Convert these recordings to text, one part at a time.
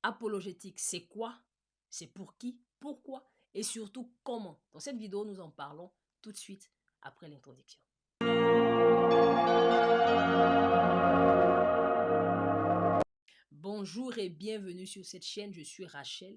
Apologétique, c'est quoi? C'est pour qui? Pourquoi? Et surtout, comment? Dans cette vidéo, nous en parlons tout de suite après l'introduction. Bonjour et bienvenue sur cette chaîne, je suis Rachel.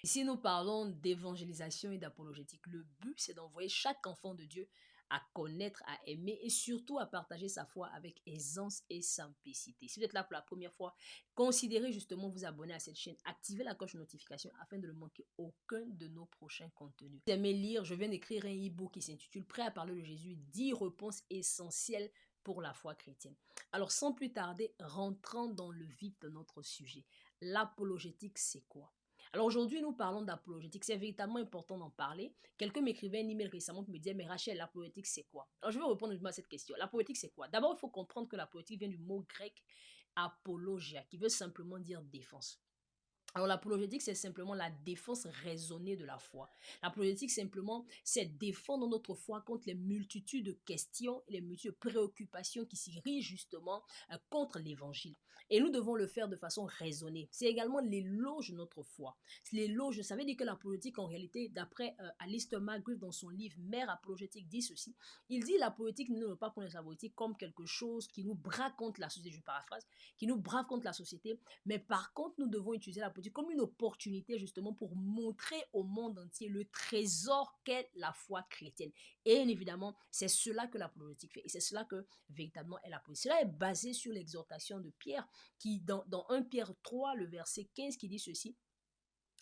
Ici, nous parlons d'évangélisation et d'apologétique. Le but, c'est d'envoyer chaque enfant de Dieu à connaître, à aimer et surtout à partager sa foi avec aisance et simplicité. Si vous êtes là pour la première fois, considérez justement vous abonner à cette chaîne, activez la cloche de notification afin de ne manquer aucun de nos prochains contenus. Si vous aimez lire, je viens d'écrire un e-book qui s'intitule Prêt à parler de Jésus, 10 réponses essentielles pour la foi chrétienne. Alors sans plus tarder, rentrons dans le vif de notre sujet. L'apologétique, c'est quoi? Alors aujourd'hui, nous parlons d'apologétique. C'est véritablement important d'en parler. Quelqu'un m'écrivait un email récemment qui me disait, mais Rachel, l'apologétique, c'est quoi? Alors je vais répondre à cette question. L'apologétique, c'est quoi? D'abord, il faut comprendre que l'apologétique vient du mot grec apologia, qui veut simplement dire défense. Alors l'apologétique, c'est simplement la défense raisonnée de la foi. L'apologétique, simplement, c'est défendre notre foi contre les multitudes de questions et les multitudes de préoccupations qui s'irrigent justement contre l'évangile. Et nous devons le faire de façon raisonnée. C'est également l'éloge de notre foi. L'éloge, ça veut dire que l'apologétique, en réalité, d'après Alistair McGrath dans son livre Mère apologétique, dit ceci. Il dit l'apologétique ne veut pas prendre l'apologétique comme quelque chose qui nous braque contre la société, je paraphrase, qui nous brave contre la société, mais par contre, nous devons utiliser la politique comme une opportunité justement pour montrer au monde entier le trésor qu'est la foi chrétienne. Et évidemment, c'est cela que la politique fait. Et c'est cela que véritablement est la politique. Cela est basé sur l'exhortation de Pierre qui, dans 1 Pierre 3, le verset 15, qui dit ceci.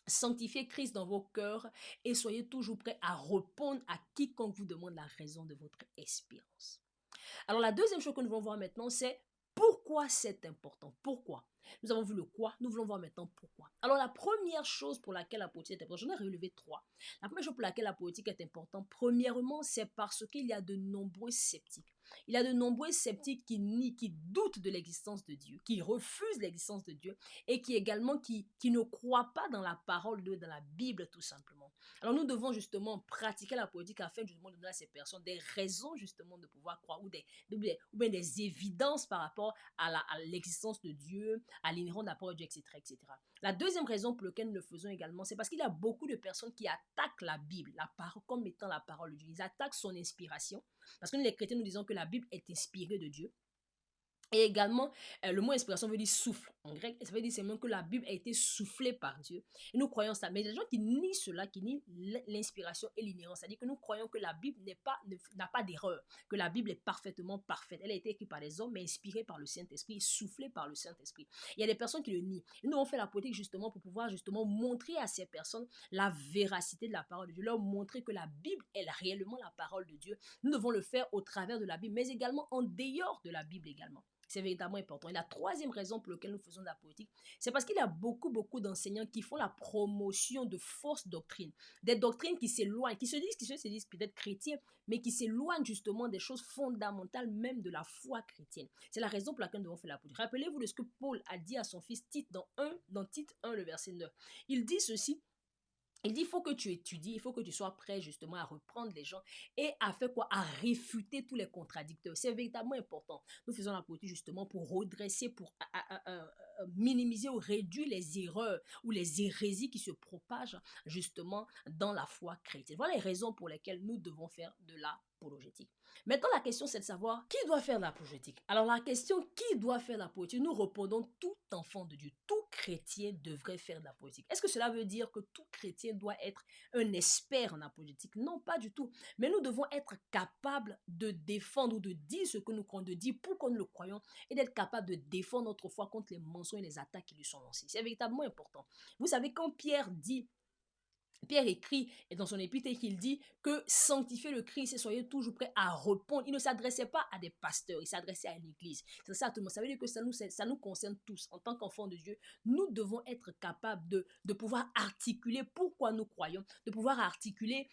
Sanctifiez Christ dans vos cœurs et soyez toujours prêts à répondre à quiconque vous demande la raison de votre espérance. Alors la deuxième chose que nous voulons voir maintenant, c'est pourquoi c'est important. Pourquoi? Nous avons vu le quoi, nous voulons voir maintenant pourquoi. Alors la première chose pour laquelle la politique est importante, j'en ai relevé trois. La première chose pour laquelle la politique est importante, premièrement, c'est parce qu'il y a de nombreux sceptiques. Il y a de nombreux sceptiques qui nient, qui doutent de l'existence de Dieu, qui refusent l'existence de Dieu et qui également qui ne croient pas dans la parole de Dieu, dans la Bible tout simplement. Alors nous devons justement pratiquer la politique afin justement de donner à ces personnes des raisons justement de pouvoir croire ou bien des évidences par rapport à l'existence de Dieu, à l'inhérence de la parole de Dieu, etc., etc. La deuxième raison pour laquelle nous le faisons également, c'est parce qu'il y a beaucoup de personnes qui attaquent la Bible, la parole, comme étant la parole de Dieu. Ils attaquent son inspiration, parce que nous les chrétiens, nous disons que la Bible est inspirée de Dieu. Et également, le mot inspiration veut dire souffle en grec. Et ça veut dire simplement que la Bible a été soufflée par Dieu. Et nous croyons ça. Mais il y a des gens qui nient cela, qui nient l'inspiration et l'inhérence. C'est-à-dire que nous croyons que la Bible n'a pas d'erreur, que la Bible est parfaitement parfaite. Elle a été écrite par les hommes, mais inspirée par le Saint-Esprit, soufflée par le Saint-Esprit. Il y a des personnes qui le nient. Et nous, on fait la politique justement pour pouvoir justement montrer à ces personnes la véracité de la parole de Dieu, leur montrer que la Bible est réellement la parole de Dieu. Nous devons le faire au travers de la Bible, mais également en dehors de la Bible également. C'est véritablement important. Et la troisième raison pour laquelle nous faisons de la politique, c'est parce qu'il y a beaucoup d'enseignants qui font la promotion de fausses doctrines. Des doctrines qui s'éloignent, qui se disent peut-être chrétiens, mais qui s'éloignent justement des choses fondamentales même de la foi chrétienne. C'est la raison pour laquelle nous devons faire la politique. Rappelez-vous de ce que Paul a dit à son fils Tite dans Tite 1, le verset 9. Il dit ceci. Il dit, il faut que tu étudies, il faut que tu sois prêt justement à reprendre les gens et à faire quoi? À réfuter tous les contradicteurs. C'est véritablement important. Nous faisons la politique justement pour redresser, pour minimiser ou réduire les erreurs ou les hérésies qui se propagent justement dans la foi chrétienne. Voilà les raisons pour lesquelles nous devons faire de l'apologétique. Maintenant, la question, c'est de savoir qui doit faire l'apologétique. Alors, la question qui doit faire l'apologétique, nous répondons tout enfant de Dieu, tout chrétien devrait faire de l'apologétique. Est-ce que cela veut dire que tout chrétien doit être un expert en apologétique? Non, pas du tout. Mais nous devons être capables de défendre ou de dire ce que nous croyons, de dire pourquoi nous le croyons et d'être capables de défendre notre foi contre les mensonges et les attaques qui lui sont lancées. C'est véritablement important. Vous savez, quand Pierre écrit et dans son épître qu'il dit que sanctifier le Christ et soyez toujours prêts à répondre. Il ne s'adressait pas à des pasteurs, il s'adressait à l'église. C'est ça tout le monde. Ça veut dire que ça nous concerne tous. En tant qu'enfants de Dieu, nous devons être capables de pouvoir articuler pourquoi nous croyons, de pouvoir articuler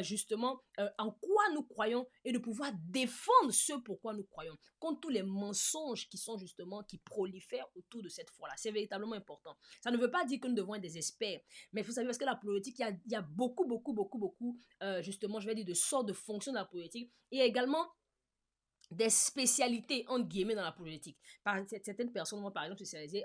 justement en quoi nous croyons et de pouvoir défendre ce pourquoi nous croyons contre tous les mensonges qui sont justement, qui prolifèrent autour de cette foi-là. C'est véritablement important. Ça ne veut pas dire que nous devons être des experts, mais vous savez, parce que la politique, il y a beaucoup, justement, je vais dire, de sortes de fonctions de la politique. Et également des spécialités, entre guillemets, dans la politique. Certaines personnes, moi, par exemple, spécialisées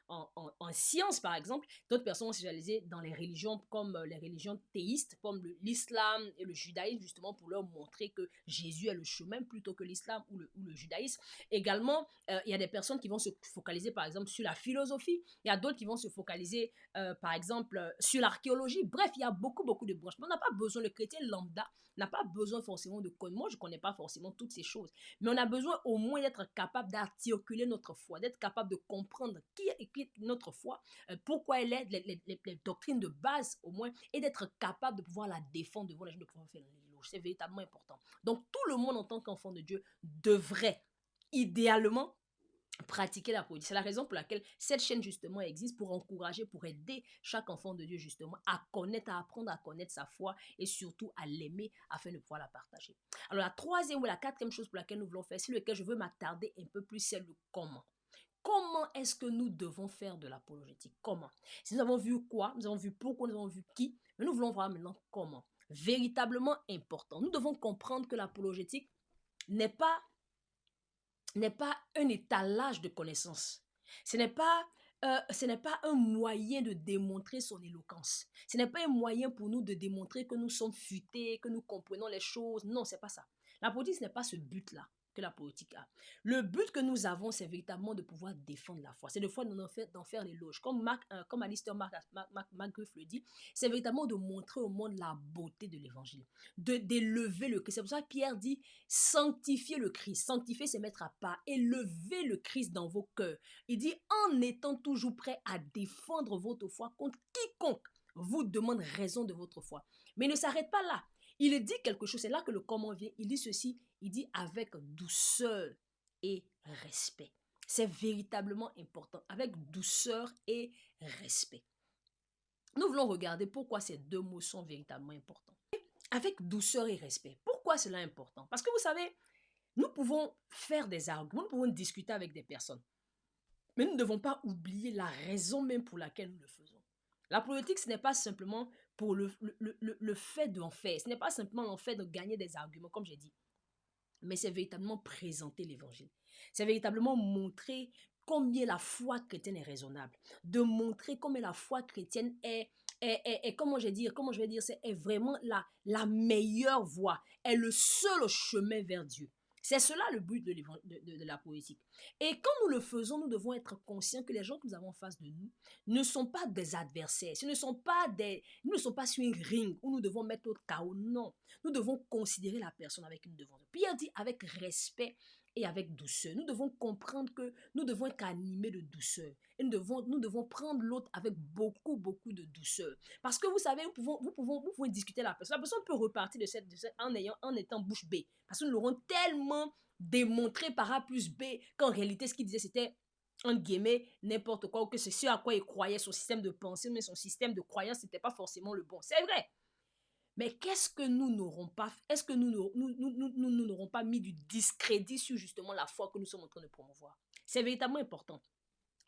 en sciences, par exemple. D'autres personnes vont se spécialiser dans les religions comme les religions théistes, comme l'islam et le judaïsme, justement pour leur montrer que Jésus est le chemin plutôt que l'islam ou le judaïsme. Également, il y a des personnes qui vont se focaliser, par exemple, sur la philosophie. Il y a d'autres qui vont se focaliser, par exemple, sur l'archéologie. Bref, il y a beaucoup, beaucoup de branches. Mais on n'a pas besoin, le chrétien lambda n'a pas besoin forcément de connaître. Moi, je ne connais pas forcément toutes ces choses. Mais on a besoin au moins d'être capable d'articuler notre foi, d'être capable de comprendre qui est notre foi, pourquoi elle est, les doctrines de base au moins, et d'être capable de pouvoir la défendre devant les gens, de pouvoir faire l'éloge. C'est véritablement important. Donc, tout le monde en tant qu'enfant de Dieu devrait, idéalement, pratiquer la politique. C'est la raison pour laquelle cette chaîne justement existe, pour encourager, pour aider chaque enfant de Dieu justement à connaître, à apprendre à connaître sa foi et surtout à l'aimer afin de pouvoir la partager. Alors la troisième ou la quatrième chose pour laquelle nous voulons faire, sur laquelle je veux m'attarder un peu plus, c'est le comment. Comment est-ce que nous devons faire de l'apologétique? Comment? Si nous avons vu quoi, nous avons vu pourquoi, nous avons vu qui, mais nous voulons voir maintenant comment. Véritablement important. Nous devons comprendre que l'apologétique n'est pas un étalage de connaissances. Ce n'est pas un moyen de démontrer son éloquence. Ce n'est pas un moyen pour nous de démontrer que nous sommes futés, que nous comprenons les choses. Non, c'est pas ça. La politique, ce n'est pas ce but-là que la politique a. Le but que nous avons, c'est véritablement de pouvoir défendre la foi. C'est de fois d'en faire l'éloge. Comme Alistair McGriff le dit, c'est véritablement de montrer au monde la beauté de l'évangile, d'élever le Christ. C'est pour ça que Pierre dit sanctifier le Christ. Sanctifier, c'est mettre à part. Élever le Christ dans vos cœurs. Il dit en étant toujours prêt à défendre votre foi contre quiconque vous demande raison de votre foi. Mais il ne s'arrête pas là. Il dit quelque chose, c'est là que le comment vient. Il dit ceci, il dit avec douceur et respect. C'est véritablement important, avec douceur et respect. Nous voulons regarder pourquoi ces deux mots sont véritablement importants. Avec douceur et respect. Pourquoi cela est important? Parce que vous savez, nous pouvons faire des arguments, nous pouvons discuter avec des personnes. Mais nous ne devons pas oublier la raison même pour laquelle nous le faisons. La politique, ce n'est pas simplement pour le fait d'en faire. Ce n'est pas simplement le fait de gagner des arguments, comme j'ai dit. Mais c'est véritablement présenter l'évangile. C'est véritablement montrer combien la foi chrétienne est raisonnable. De montrer combien la foi chrétienne est comment je vais dire, est vraiment la meilleure voie, est le seul chemin vers Dieu. C'est cela le but de la politique. Et quand nous le faisons, nous devons être conscients que les gens que nous avons en face de nous ne sont pas des adversaires. Nous ne sommes pas sur un ring où nous devons mettre au chaos. Non. Nous devons considérer la personne avec une devance. Pierre dit avec respect et avec douceur. Nous devons comprendre que nous devons être animés de douceur. Et nous devons prendre l'autre avec beaucoup, beaucoup de douceur. Parce que vous savez, vous pouvez discuter la personne. La personne peut repartir de cette en étant bouche bée. Parce que nous l'aurons tellement démontré par A plus B qu'en réalité, ce qu'il disait, c'était entre guillemets, n'importe quoi, ou que c'est ce à quoi il croyait, son système de pensée, mais son système de croyance, n'était pas forcément le bon. C'est vrai. Mais qu'est-ce que nous n'aurons pas fait? Est-ce que nous n'aurons pas mis du discrédit sur justement la foi que nous sommes en train de promouvoir? C'est véritablement important.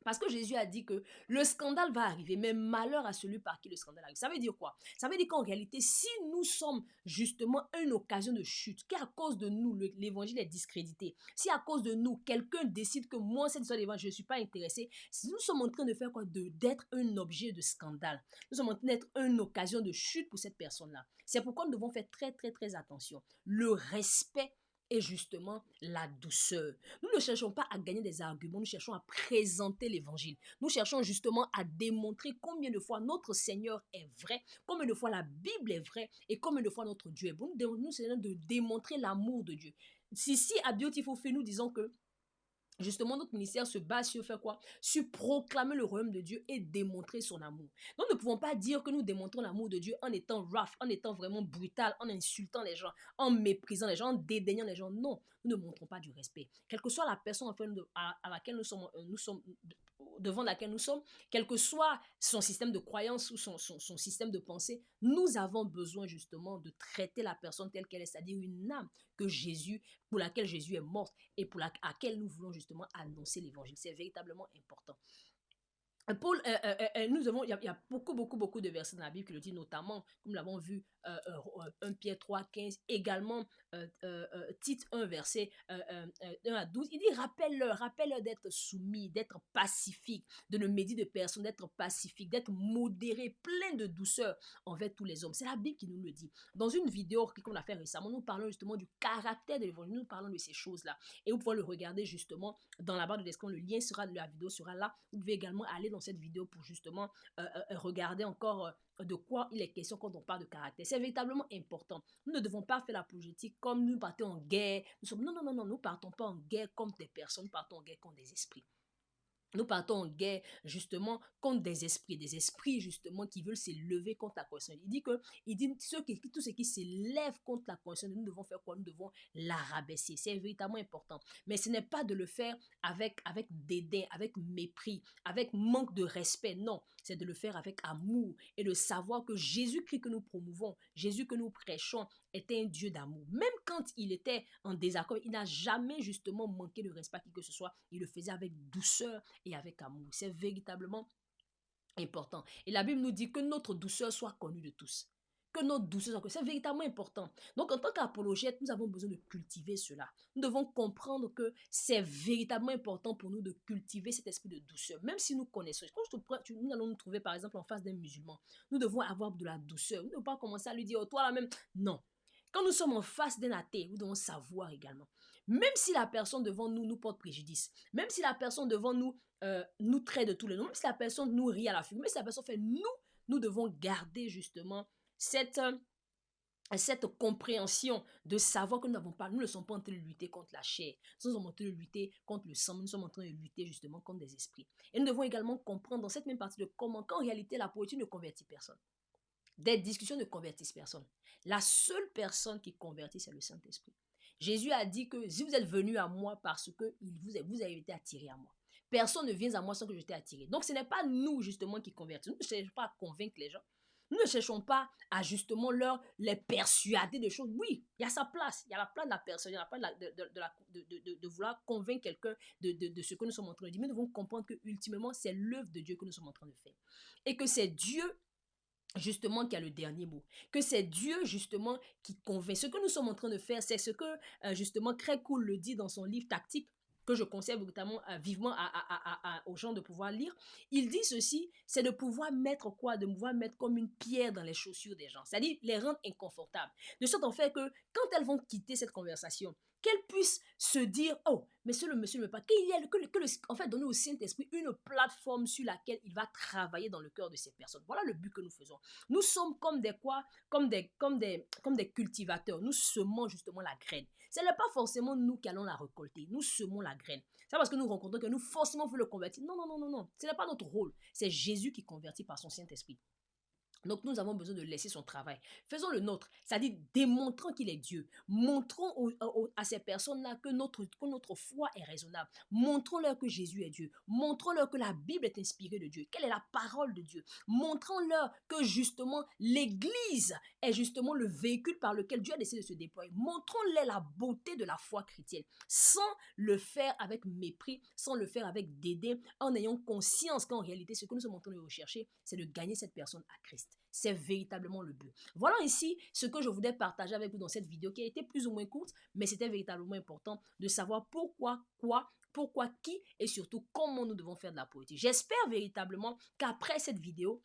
Parce que Jésus a dit que le scandale va arriver, mais malheur à celui par qui le scandale arrive. Ça veut dire quoi? Ça veut dire qu'en réalité, si nous sommes justement une occasion de chute, qu'à cause de nous, l'évangile est discrédité, si à cause de nous, quelqu'un décide que moi, cette histoire d'évangile, je ne suis pas intéressé, si nous sommes en train de faire quoi? D'être un objet de scandale. Nous sommes en train d'être une occasion de chute pour cette personne-là. C'est pourquoi nous devons faire très, très, très attention. Le respect et justement la douceur. Nous ne cherchons pas à gagner des arguments, nous cherchons à présenter l'évangile. Nous cherchons justement à démontrer combien de fois notre Seigneur est vrai, combien de fois la Bible est vraie et combien de fois notre Dieu est bon. Nous essayons de démontrer l'amour de Dieu. Si à Beautiful Fait, nous disons que justement, notre ministère se base sur faire quoi? Sur proclamer le royaume de Dieu et démontrer son amour. Nous ne pouvons pas dire que nous démontrons l'amour de Dieu en étant rough, en étant vraiment brutal, en insultant les gens, en méprisant les gens, en dédaignant les gens. Non, nous ne montrons pas du respect. Quelle que soit la personne à laquelle nous sommes devant laquelle nous sommes, quel que soit son système de croyance ou son système de pensée, nous avons besoin justement de traiter la personne telle qu'elle est, c'est-à-dire une âme pour laquelle Jésus est mort et à laquelle nous voulons justement annoncer l'évangile. C'est véritablement important. Paul, nous avons, il y a beaucoup, beaucoup, beaucoup de versets dans la Bible qui le disent, notamment, comme nous l'avons vu, 1 Pierre 3, 15, également Tite 1, verset 1 à 12. Il dit, rappelle-leur d'être soumis, d'être pacifique, de ne médire de personne, d'être pacifique, d'être modéré, plein de douceur envers tous les hommes. C'est la Bible qui nous le dit. Dans une vidéo qu'on a fait récemment, nous parlons justement du caractère de l'évangile, nous parlons de ces choses-là. Et vous pouvez le regarder justement dans la barre de description, le lien sera de la vidéo sera là. Vous pouvez également aller dans cette vidéo pour justement regarder encore de quoi il est question quand on parle de caractère. C'est véritablement important. Nous ne devons pas faire la l'apologétique comme nous partons en guerre. Non, non, non, non, nous partons pas en guerre comme des personnes, nous partons en guerre comme des esprits. Nous partons en guerre justement contre des esprits justement qui veulent s'élever contre la connaissance. Il dit tout ce qui s'élève contre la connaissance, nous devons faire quoi? Nous devons la rabaisser. C'est véritablement important. Mais ce n'est pas de le faire avec dédain, avec mépris, avec manque de respect. Non, c'est de le faire avec amour et de savoir que Jésus-Christ que nous promouvons, Jésus que nous prêchons, était un Dieu d'amour. Même quand il était en désaccord, il n'a jamais justement manqué de respect à qui que ce soit. Il le faisait avec douceur et avec amour. C'est véritablement important. Et la Bible nous dit que notre douceur soit connue de tous. Que notre douceur soit connue. C'est véritablement important. Donc, en tant qu'apologète, nous avons besoin de cultiver cela. Nous devons comprendre que c'est véritablement important pour nous de cultiver cet esprit de douceur. Même si nous connaissons. Quand nous allons nous trouver, par exemple, en face d'un musulman, nous devons avoir de la douceur. Nous ne devons pas commencer à lui dire, oh, toi là même. Non. Quand nous sommes en face d'un athée, nous devons savoir également. Même si la personne devant nous nous porte préjudice, même si la personne devant nous nous traite de tous les noms, même si la personne nous rit à la figure, même si la personne fait nous devons garder justement cette compréhension de savoir que nous ne sommes pas en train de lutter contre la chair, nous sommes en train de lutter contre le sang, nous sommes en train de lutter justement contre des esprits. Et nous devons également comprendre dans cette même partie de comment qu'en réalité la politique ne convertit personne. Des discussions ne convertissent personne. La seule personne qui convertit, c'est le Saint-Esprit. Jésus a dit que si vous êtes venus à moi parce que vous avez été attirés à moi. Personne ne vient à moi sans que je t'ai attiré. Donc ce n'est pas nous justement qui convertissons. Nous ne cherchons pas à convaincre les gens. Nous ne cherchons pas à justement les persuader de choses. Oui, il y a sa place. Il y a la place de la personne. Il y a la place de vouloir convaincre quelqu'un de ce que nous sommes en train de dire. Mais nous devons comprendre que ultimement, c'est l'œuvre de Dieu que nous sommes en train de faire. Et que c'est Dieu justement qui a le dernier mot, que c'est Dieu justement qui convainc. Ce que nous sommes en train de faire, c'est ce que justement Craig Cool le dit dans son livre Tactique, que je conseille notamment vivement aux gens de pouvoir lire. Il dit ceci, c'est de pouvoir mettre quoi? De pouvoir mettre comme une pierre dans les chaussures des gens, c'est-à-dire les rendre inconfortables, de sorte en fait que quand elles vont quitter cette conversation, qu'elles puissent se dire, oh, mais le monsieur ne veut pas, en fait, donner au Saint-Esprit une plateforme sur laquelle il va travailler dans le cœur de ces personnes. Voilà le but que nous faisons. Nous sommes comme des quoi? Comme des cultivateurs. Nous semons justement la graine. Ce n'est pas forcément nous qui allons la récolter. Nous semons la graine. C'est parce que nous rencontrons que nous forcément voulons le convertir. Non, non, non, non, non. Ce n'est pas notre rôle. C'est Jésus qui convertit par son Saint-Esprit. Donc nous avons besoin de laisser son travail. Faisons le nôtre, c'est-à-dire démontrons qu'il est Dieu. Montrons à ces personnes-là que notre foi est raisonnable. Montrons-leur que Jésus est Dieu. Montrons-leur que la Bible est inspirée de Dieu. Quelle est la parole de Dieu? Montrons-leur que justement l'Église est justement le véhicule par lequel Dieu a décidé de se déployer. Montrons-leur la beauté de la foi chrétienne sans le faire avec mépris, sans le faire avec dédain, en ayant conscience qu'en réalité, ce que nous sommes en train de rechercher, c'est de gagner cette personne à Christ. C'est véritablement le but. Voilà ici ce que je voulais partager avec vous dans cette vidéo qui a été plus ou moins courte, mais c'était véritablement important de savoir pourquoi, qui et surtout comment nous devons faire de la politique. J'espère véritablement qu'après cette vidéo,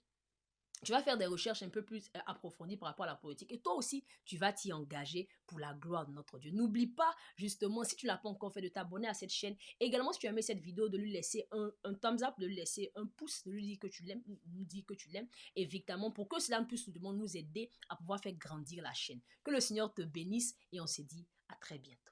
tu vas faire des recherches un peu plus approfondies par rapport à la politique et toi aussi, tu vas t'y engager pour la gloire de notre Dieu. N'oublie pas, justement, si tu ne l'as pas encore fait, de t'abonner à cette chaîne. Et également, si tu as aimé cette vidéo, de lui laisser un thumbs up, de lui laisser un pouce, de lui dire que tu l'aimes, nous dire que tu l'aimes. Évidemment, pour que cela puisse nous aider à pouvoir faire grandir la chaîne. Que le Seigneur te bénisse et on se dit à très bientôt.